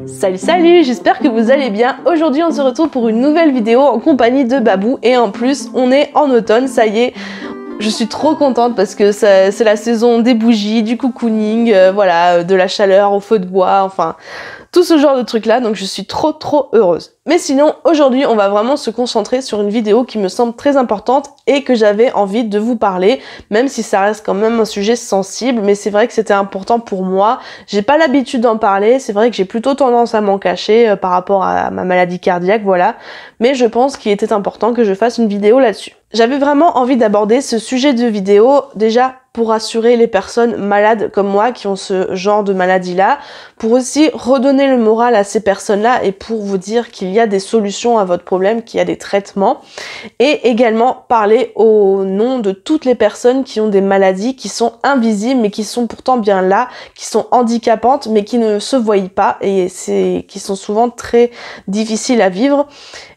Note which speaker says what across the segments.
Speaker 1: Salut, j'espère que vous allez bien. Aujourd'hui on se retrouve pour une nouvelle vidéo en compagnie de Babou et en plus on est en automne, ça y est. Je suis trop contente parce que c'est la saison des bougies, du cocooning, voilà, de la chaleur au feu de bois, enfin tout ce genre de trucs là, donc je suis trop heureuse. Mais sinon, aujourd'hui, on va vraiment se concentrer sur une vidéo qui me semble très importante et que j'avais envie de vous parler, même si ça reste quand même un sujet sensible, mais c'est vrai que c'était important pour moi. J'ai pas l'habitude d'en parler, c'est vrai que j'ai plutôt tendance à m'en cacher par rapport à ma maladie cardiaque, voilà. Mais je pense qu'il était important que je fasse une vidéo là-dessus. J'avais vraiment envie d'aborder ce sujet de vidéo, déjà pour rassurer les personnes malades comme moi qui ont ce genre de maladie-là, pour aussi redonner le moral à ces personnes-là et pour vous dire qu'il y a des solutions à votre problème, qu'il y a des traitements, et également parler au nom de toutes les personnes qui ont des maladies qui sont invisibles mais qui sont pourtant bien là, qui sont handicapantes mais qui ne se voient pas et qui sont souvent très difficiles à vivre.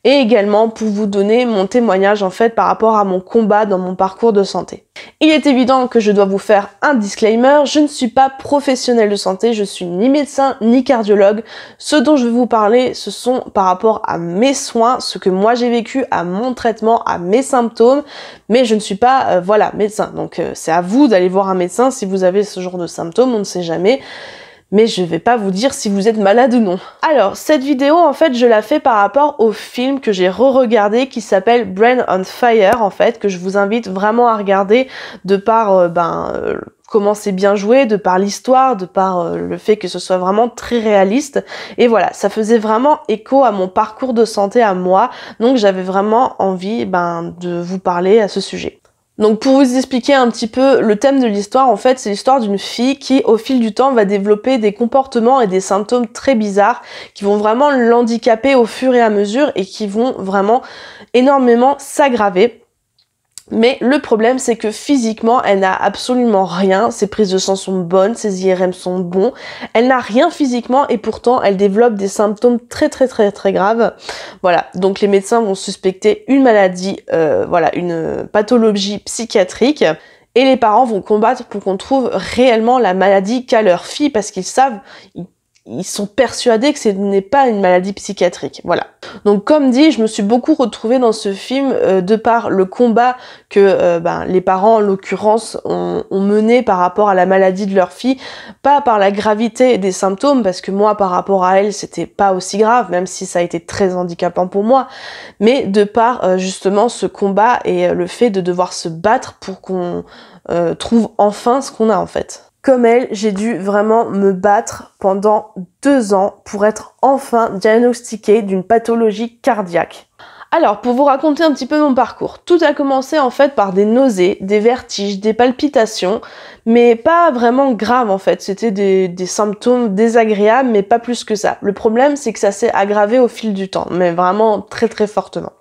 Speaker 1: Et également pour vous donner mon témoignage en fait par rapport à mon combat dans mon parcours de santé. Il est évident que je dois vous faire un disclaimer, je ne suis pas professionnelle de santé, je suis ni médecin ni cardiologue. Ce dont je vais vous parler, ce sont par rapport à mes soins, ce que moi j'ai vécu, à mon traitement, à mes symptômes, mais je ne suis pas voilà, médecin. Donc c'est à vous d'aller voir un médecin si vous avez ce genre de symptômes, on ne sait jamais. Mais je vais pas vous dire si vous êtes malade ou non. Alors, cette vidéo, en fait, je la fais par rapport au film que j'ai re-regardé qui s'appelle Brain on Fire, en fait, que je vous invite vraiment à regarder de par, comment c'est bien joué, de par l'histoire, de par le fait que ce soit vraiment très réaliste. Et voilà, ça faisait vraiment écho à mon parcours de santé à moi, donc j'avais vraiment envie, de vous parler à ce sujet. Donc pour vous expliquer un petit peu le thème de l'histoire, en fait c'est l'histoire d'une fille qui au fil du temps va développer des comportements et des symptômes très bizarres qui vont vraiment l'handicaper au fur et à mesure et qui vont vraiment énormément s'aggraver. Mais le problème, c'est que physiquement, elle n'a absolument rien. Ses prises de sang sont bonnes, ses IRM sont bons. Elle n'a rien physiquement et pourtant, elle développe des symptômes très graves. Voilà, donc les médecins vont suspecter une maladie, une pathologie psychiatrique. Et les parents vont combattre pour qu'on trouve réellement la maladie qu'a leur fille parce qu'ils savent, ils sont persuadés que ce n'est pas une maladie psychiatrique, voilà. Donc comme dit, je me suis beaucoup retrouvée dans ce film de par le combat que les parents en l'occurrence ont mené par rapport à la maladie de leur fille, pas par la gravité des symptômes, parce que moi par rapport à elle c'était pas aussi grave, même si ça a été très handicapant pour moi, mais de par justement ce combat et le fait de devoir se battre pour qu'on trouve enfin ce qu'on a en fait. Comme elle, j'ai dû vraiment me battre pendant 2 ans pour être enfin diagnostiquée d'une pathologie cardiaque. Alors, pour vous raconter un petit peu mon parcours, tout a commencé en fait par des nausées, des vertiges, des palpitations, mais pas vraiment graves en fait, c'était des symptômes désagréables, mais pas plus que ça. Le problème, c'est que ça s'est aggravé au fil du temps, mais vraiment très fortement.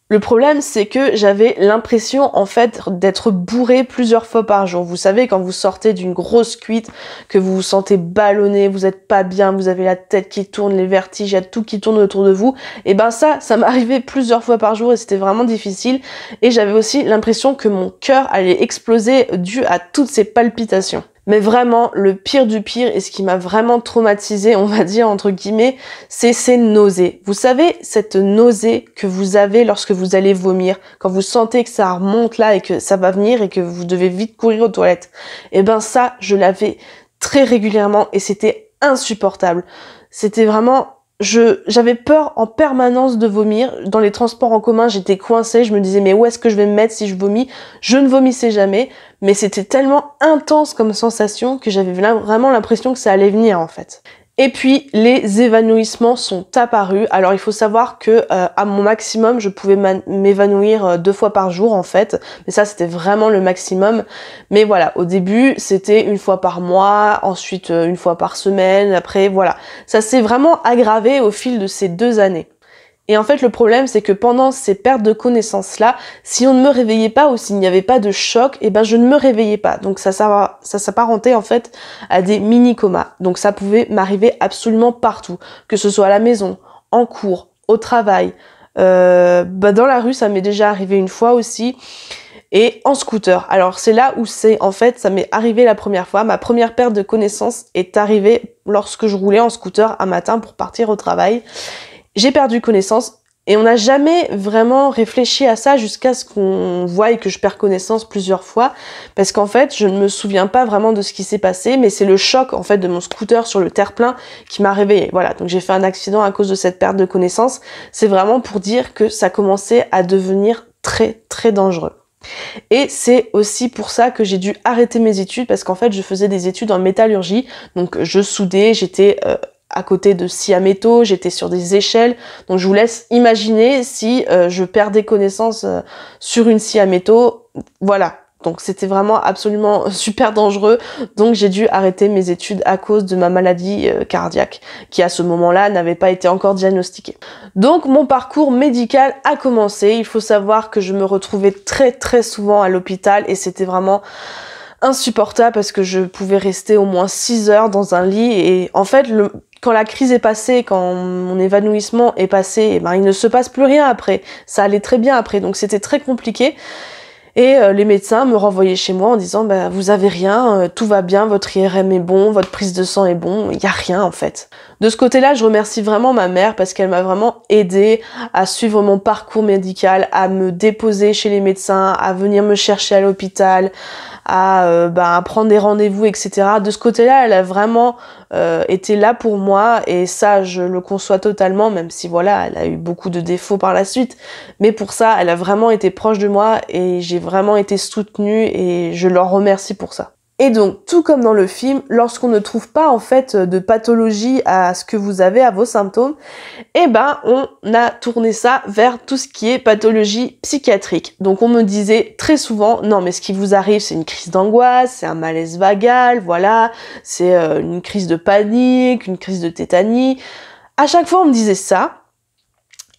Speaker 1: Le problème, c'est que j'avais l'impression, en fait, d'être bourrée plusieurs fois par jour. Vous savez, quand vous sortez d'une grosse cuite, que vous vous sentez ballonné, vous êtes pas bien, vous avez la tête qui tourne, les vertiges, il y a tout qui tourne autour de vous. Et ça m'arrivait plusieurs fois par jour et c'était vraiment difficile. Et j'avais aussi l'impression que mon cœur allait exploser dû à toutes ces palpitations. Mais vraiment, le pire du pire et ce qui m'a vraiment traumatisée, on va dire entre guillemets, c'est ces nausées. Vous savez, cette nausée que vous avez lorsque vous allez vomir, quand vous sentez que ça remonte là et que ça va venir et que vous devez vite courir aux toilettes. Et ça, je l'avais très régulièrement et c'était insupportable. C'était vraiment... J'avais peur en permanence de vomir. Dans les transports en commun, j'étais coincée. Je me disais, mais où est-ce que je vais me mettre si je vomis? Je ne vomissais jamais. Mais c'était tellement intense comme sensation que j'avais vraiment l'impression que ça allait venir, en fait. Et puis, les évanouissements sont apparus. Alors, il faut savoir que à mon maximum, je pouvais m'évanouir 2 fois par jour, en fait. Mais ça, c'était vraiment le maximum. Mais voilà, au début, c'était 1 fois par mois, ensuite 1 fois par semaine. Après, voilà. Ça s'est vraiment aggravé au fil de ces 2 années. Et en fait, le problème, c'est que pendant ces pertes de connaissances-là, si on ne me réveillait pas ou s'il n'y avait pas de choc, je ne me réveillais pas. Donc ça s'apparentait en fait à des mini-comas. Donc ça pouvait m'arriver absolument partout, que ce soit à la maison, en cours, au travail, dans la rue, ça m'est déjà arrivé 1 fois aussi. et en scooter. Alors c'est là où en fait, ça m'est arrivé la première fois. Ma première perte de connaissance est arrivée lorsque je roulais en scooter un matin pour partir au travail. J'ai perdu connaissance. Et on n'a jamais vraiment réfléchi à ça jusqu'à ce qu'on voie que je perds connaissance plusieurs fois. Parce qu'en fait, je ne me souviens pas vraiment de ce qui s'est passé, mais c'est le choc, en fait, de mon scooter sur le terre-plein qui m'a réveillée. Voilà. Donc j'ai fait un accident à cause de cette perte de connaissance. C'est vraiment pour dire que ça commençait à devenir très, très dangereux. Et c'est aussi pour ça que j'ai dû arrêter mes études, parce qu'en fait, je faisais des études en métallurgie. Donc je soudais, j'étais à côté de scie à métaux, j'étais sur des échelles, donc je vous laisse imaginer si je perdais connaissance sur une scie à métaux, voilà. Donc c'était vraiment absolument super dangereux, donc j'ai dû arrêter mes études à cause de ma maladie cardiaque, qui à ce moment-là n'avait pas été encore diagnostiquée. Donc mon parcours médical a commencé, il faut savoir que je me retrouvais très très souvent à l'hôpital, et c'était vraiment insupportable parce que je pouvais rester au moins 6 heures dans un lit, et en fait quand la crise est passée, quand mon évanouissement est passé, eh ben, il ne se passe plus rien après. Ça allait très bien après, donc c'était très compliqué. Et les médecins me renvoyaient chez moi en disant bah, vous avez rien, tout va bien, votre IRM est bon, votre prise de sang est bon, il n'y a rien en fait. De ce côté-là, je remercie vraiment ma mère parce qu'elle m'a vraiment aidée à suivre mon parcours médical, à me déposer chez les médecins, à venir me chercher à l'hôpital, à prendre des rendez-vous, etc. De ce côté-là, elle a vraiment été là pour moi, et ça, je le conçois totalement, même si voilà, elle a eu beaucoup de défauts par la suite. Mais pour ça, elle a vraiment été proche de moi et j'ai vraiment été soutenue, et je leur remercie pour ça. Et donc, tout comme dans le film, lorsqu'on ne trouve pas en fait de pathologie à ce que vous avez, à vos symptômes, eh ben on a tourné ça vers tout ce qui est pathologie psychiatrique. Donc on me disait très souvent, non mais ce qui vous arrive c'est une crise d'angoisse, c'est un malaise vagal, voilà, c'est une crise de panique, une crise de tétanie. À chaque fois on me disait ça,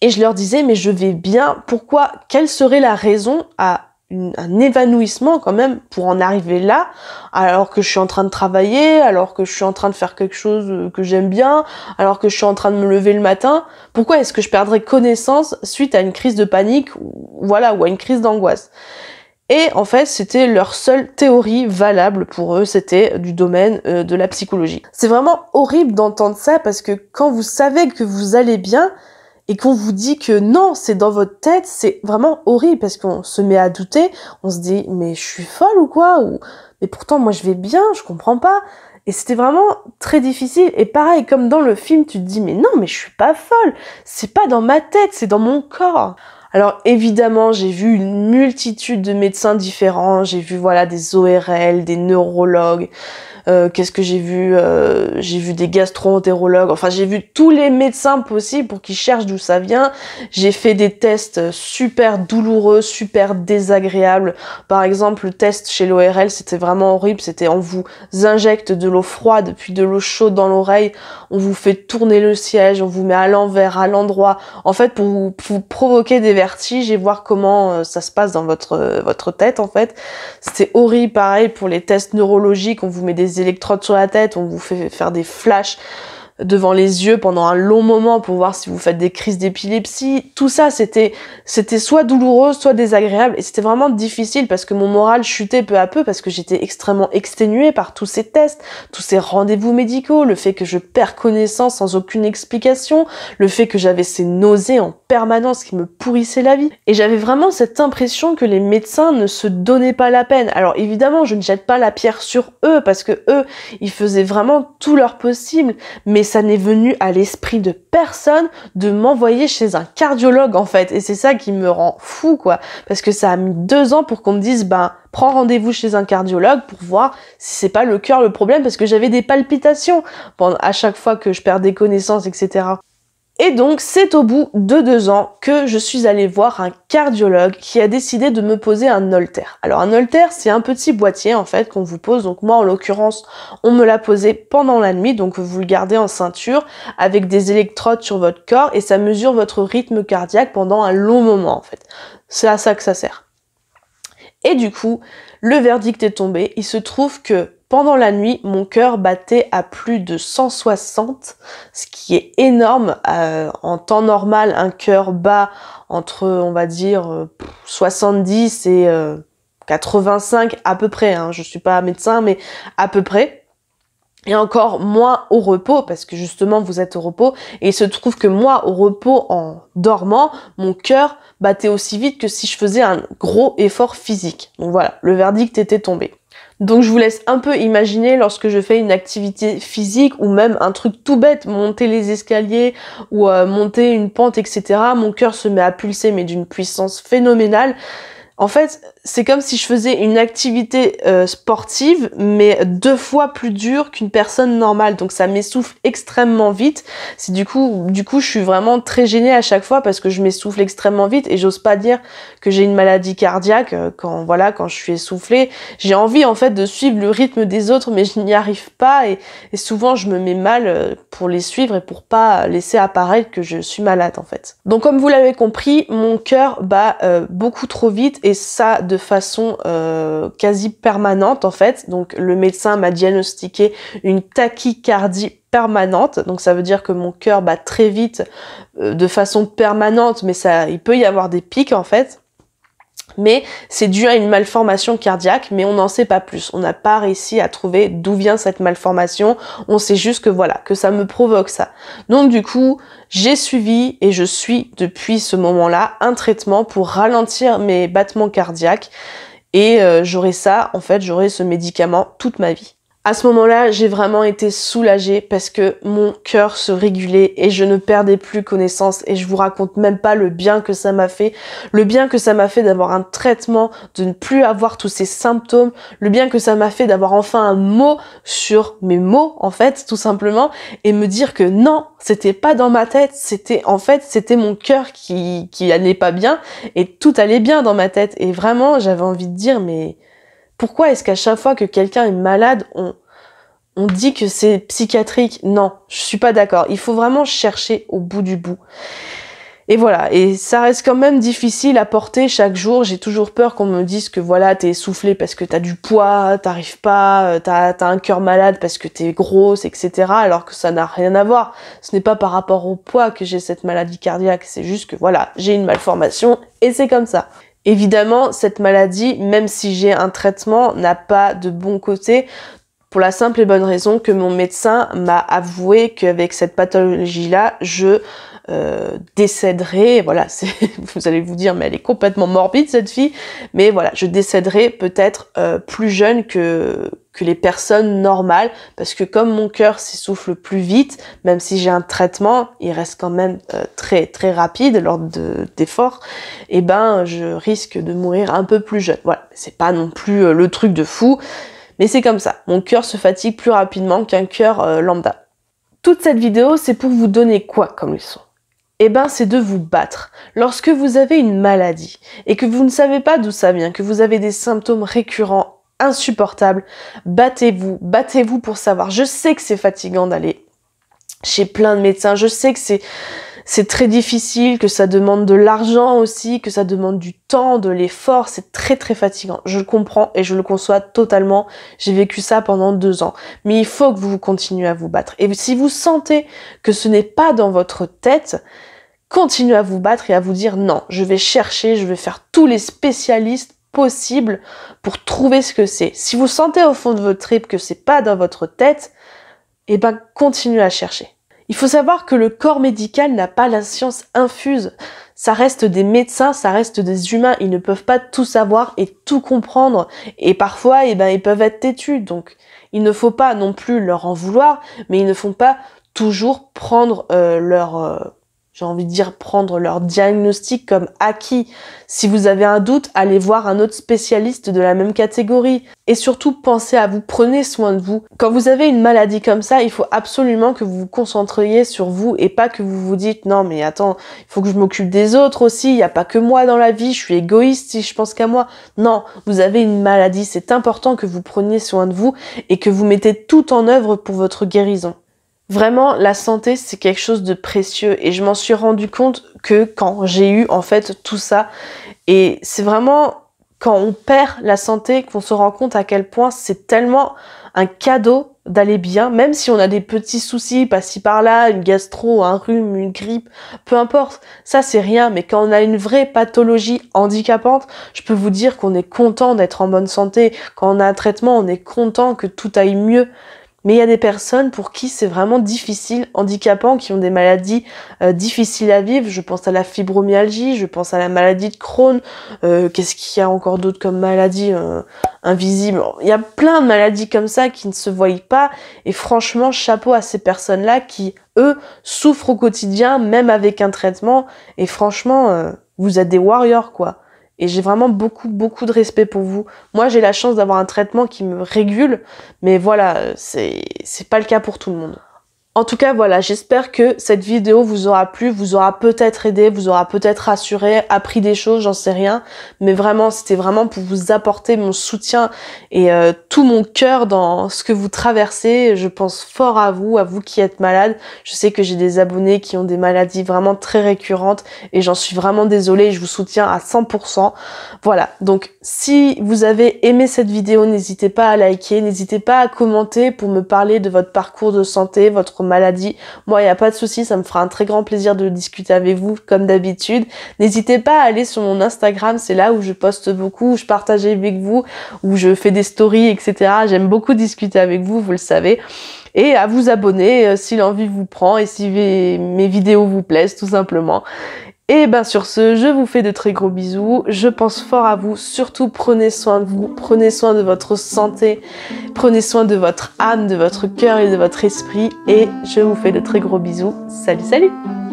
Speaker 1: et je leur disais mais je vais bien, pourquoi, quelle serait la raison à un évanouissement quand même pour en arriver là, alors que je suis en train de travailler, alors que je suis en train de faire quelque chose que j'aime bien, alors que je suis en train de me lever le matin. Pourquoi est-ce que je perdrais connaissance suite à une crise de panique, ou à une crise d'angoisse? Et en fait, c'était leur seule théorie valable pour eux, c'était du domaine de la psychologie. C'est vraiment horrible d'entendre ça, parce que quand vous savez que vous allez bien, et qu'on vous dit que non, c'est dans votre tête, c'est vraiment horrible, parce qu'on se met à douter, on se dit mais je suis folle ou quoi, ou mais pourtant moi je vais bien, je comprends pas. Et c'était vraiment très difficile. Et pareil, comme dans le film, tu te dis mais non, mais je suis pas folle, c'est pas dans ma tête, c'est dans mon corps. Alors évidemment, j'ai vu une multitude de médecins différents, j'ai vu voilà des ORL, des neurologues, qu'est-ce que j'ai vu des gastro-entérologues, enfin j'ai vu tous les médecins possibles pour qu'ils cherchent d'où ça vient. J'ai fait des tests super douloureux, super désagréables. Par exemple, le test chez l'ORL, c'était vraiment horrible, c'était on vous injecte de l'eau froide puis de l'eau chaude dans l'oreille, on vous fait tourner le siège, on vous met à l'envers, à l'endroit, en fait pour vous provoquer des vertiges et voir comment ça se passe dans votre tête en fait. C'était horrible. Pareil pour les tests neurologiques, on vous met des électrodes sur la tête, on vous fait faire des flashs devant les yeux pendant un long moment pour voir si vous faites des crises d'épilepsie. Tout ça, c'était soit douloureux, soit désagréable, et c'était vraiment difficile parce que mon moral chutait peu à peu, parce que j'étais extrêmement exténuée par tous ces tests, tous ces rendez-vous médicaux, le fait que je perds connaissance sans aucune explication, le fait que j'avais ces nausées en permanence qui me pourrissaient la vie. Et j'avais vraiment cette impression que les médecins ne se donnaient pas la peine. Alors évidemment, je ne jette pas la pierre sur eux, parce que eux, ils faisaient vraiment tout leur possible, mais ça n'est venu à l'esprit de personne de m'envoyer chez un cardiologue en fait, et c'est ça qui me rend fou quoi, parce que ça a mis 2 ans pour qu'on me dise prends rendez-vous chez un cardiologue pour voir si c'est pas le cœur le problème, parce que j'avais des palpitations à chaque fois que je perdais connaissance, etc. Et donc, c'est au bout de 2 ans que je suis allée voir un cardiologue qui a décidé de me poser un Holter. Alors, un Holter, c'est un petit boîtier, en fait, qu'on vous pose. Donc, moi, en l'occurrence, on me l'a posé pendant la nuit. Donc, vous le gardez en ceinture avec des électrodes sur votre corps et ça mesure votre rythme cardiaque pendant un long moment, en fait. C'est à ça que ça sert. Et du coup, le verdict est tombé. Il se trouve que pendant la nuit, mon cœur battait à plus de 160, ce qui est énorme. En temps normal, un cœur bat entre, on va dire, 70 et 85 à peu près, hein. Je suis pas médecin, mais à peu près. Et encore moins au repos, parce que justement vous êtes au repos, et il se trouve que moi, au repos, en dormant, mon cœur battait aussi vite que si je faisais un gros effort physique. Donc voilà, le verdict était tombé. Donc je vous laisse un peu imaginer lorsque je fais une activité physique ou même un truc tout bête, monter les escaliers ou monter une pente, etc. Mon cœur se met à pulser mais d'une puissance phénoménale. En fait, c'est comme si je faisais une activité sportive, mais 2 fois plus dure qu'une personne normale. Donc ça m'essouffle extrêmement vite. C'est du coup, je suis vraiment très gênée à chaque fois parce que je m'essouffle extrêmement vite et j'ose pas dire que j'ai une maladie cardiaque quand je suis essoufflée. J'ai envie en fait de suivre le rythme des autres, mais je n'y arrive pas et souvent je me mets mal pour les suivre et pour pas laisser apparaître que je suis malade en fait. Donc comme vous l'avez compris, mon cœur bat beaucoup trop vite. Et ça de façon quasi permanente en fait. Donc le médecin m'a diagnostiqué une tachycardie permanente. Donc ça veut dire que mon cœur bat très vite de façon permanente, mais il peut y avoir des pics en fait. Mais c'est dû à une malformation cardiaque, mais on n'en sait pas plus. On n'a pas réussi à trouver d'où vient cette malformation. On sait juste que voilà, que ça me provoque ça. Donc du coup, j'ai suivi et je suis depuis ce moment-là un traitement pour ralentir mes battements cardiaques. Et j'aurai ce médicament toute ma vie. À ce moment-là, j'ai vraiment été soulagée parce que mon cœur se régulait et je ne perdais plus connaissance et je vous raconte même pas le bien que ça m'a fait. Le bien que ça m'a fait d'avoir un traitement, de ne plus avoir tous ces symptômes. Le bien que ça m'a fait d'avoir enfin un mot sur mes mots, en fait, tout simplement. Et me dire que non, c'était pas dans ma tête, c'était mon cœur qui allait pas bien et tout allait bien dans ma tête. Et vraiment, j'avais envie de dire, mais pourquoi est-ce qu'à chaque fois que quelqu'un est malade, on dit que c'est psychiatrique? Non, je suis pas d'accord. Il faut vraiment chercher au bout du bout. Et voilà, et ça reste quand même difficile à porter chaque jour. J'ai toujours peur qu'on me dise que voilà, t'es essoufflé parce que t'as du poids, t'arrives pas, t'as un cœur malade parce que t'es grosse, etc. Alors que ça n'a rien à voir. Ce n'est pas par rapport au poids que j'ai cette maladie cardiaque, c'est juste que voilà, j'ai une malformation et c'est comme ça. Évidemment, cette maladie, même si j'ai un traitement, n'a pas de bon côté, pour la simple et bonne raison que mon médecin m'a avoué qu'avec cette pathologie-là, je décéderai. Voilà, vous allez vous dire, mais elle est complètement morbide cette fille, mais voilà, je décéderai peut-être plus jeune que les personnes normales, parce que comme mon cœur s'essouffle plus vite, même si j'ai un traitement, il reste quand même très très rapide lors d'efforts, et ben je risque de mourir un peu plus jeune. Voilà, c'est pas non plus le truc de fou, mais c'est comme ça. Mon cœur se fatigue plus rapidement qu'un cœur lambda. Toute cette vidéo, c'est pour vous donner quoi comme leçon? Eh ben, c'est de vous battre. Lorsque vous avez une maladie et que vous ne savez pas d'où ça vient, que vous avez des symptômes récurrents insupportables, battez-vous pour savoir. Je sais que c'est fatigant d'aller chez plein de médecins, je sais que c'est très difficile, que ça demande de l'argent aussi, que ça demande du temps, de l'effort, c'est très très fatigant. Je le comprends et je le conçois totalement. J'ai vécu ça pendant 2 ans. Mais il faut que vous continuez à vous battre. Et si vous sentez que ce n'est pas dans votre tête, continuez à vous battre et à vous dire non, je vais chercher, je vais faire tous les spécialistes possibles pour trouver ce que c'est. Si vous sentez au fond de votre trip que c'est pas dans votre tête, eh ben continuez à chercher. Il faut savoir que le corps médical n'a pas la science infuse. Ça reste des médecins, ça reste des humains. Ils ne peuvent pas tout savoir et tout comprendre. Et parfois, eh ben, ils peuvent être têtus. Donc, il ne faut pas non plus leur en vouloir, mais ils ne font pas toujours prendre prendre leur diagnostic comme acquis. Si vous avez un doute, allez voir un autre spécialiste de la même catégorie. Et surtout, pensez à vous, prenez soin de vous. Quand vous avez une maladie comme ça, il faut absolument que vous vous concentriez sur vous et pas que vous vous dites « Non mais attends, il faut que je m'occupe des autres aussi, il n'y a pas que moi dans la vie, je suis égoïste si je pense qu'à moi. » Non, vous avez une maladie, c'est important que vous preniez soin de vous et que vous mettez tout en œuvre pour votre guérison. Vraiment, la santé, c'est quelque chose de précieux et je m'en suis rendu compte que quand j'ai eu en fait tout ça. Et c'est vraiment quand on perd la santé qu'on se rend compte à quel point c'est tellement un cadeau d'aller bien, même si on a des petits soucis par-ci par-là, une gastro, un rhume, une grippe, peu importe, ça c'est rien, mais quand on a une vraie pathologie handicapante, je peux vous dire qu'on est content d'être en bonne santé, quand on a un traitement, on est content que tout aille mieux. Mais il y a des personnes pour qui c'est vraiment difficile, handicapant, qui ont des maladies difficiles à vivre. Je pense à la fibromyalgie, je pense à la maladie de Crohn. Qu'est-ce qu'il y a encore d'autre comme maladie invisible? Il y a plein de maladies comme ça qui ne se voient pas. Et franchement, chapeau à ces personnes-là qui, eux, souffrent au quotidien, même avec un traitement. Et franchement, vous êtes des warriors, quoi. Et j'ai vraiment beaucoup de respect pour vous. Moi, j'ai la chance d'avoir un traitement qui me régule, mais voilà, c'est pas le cas pour tout le monde. En tout cas, voilà, j'espère que cette vidéo vous aura plu, vous aura peut-être aidé, vous aura peut-être rassuré, appris des choses, j'en sais rien. Mais vraiment, c'était vraiment pour vous apporter mon soutien et tout mon cœur dans ce que vous traversez. Je pense fort à vous qui êtes malade. Je sais que j'ai des abonnés qui ont des maladies vraiment très récurrentes et j'en suis vraiment désolée. Je vous soutiens à 100%. Voilà, donc si vous avez aimé cette vidéo, n'hésitez pas à liker, n'hésitez pas à commenter pour me parler de votre parcours de santé, votre maladie. Moi, il n'y a pas de souci, ça me fera un très grand plaisir de discuter avec vous, comme d'habitude. N'hésitez pas à aller sur mon Instagram, c'est là où je poste beaucoup, où je partage avec vous, où je fais des stories, etc. J'aime beaucoup discuter avec vous, vous le savez. Et à vous abonner si l'envie vous prend et si mes vidéos vous plaisent, tout simplement. Et ben sur ce, je vous fais de très gros bisous, je pense fort à vous, surtout prenez soin de vous, prenez soin de votre santé, prenez soin de votre âme, de votre cœur et de votre esprit, et je vous fais de très gros bisous. Salut, salut!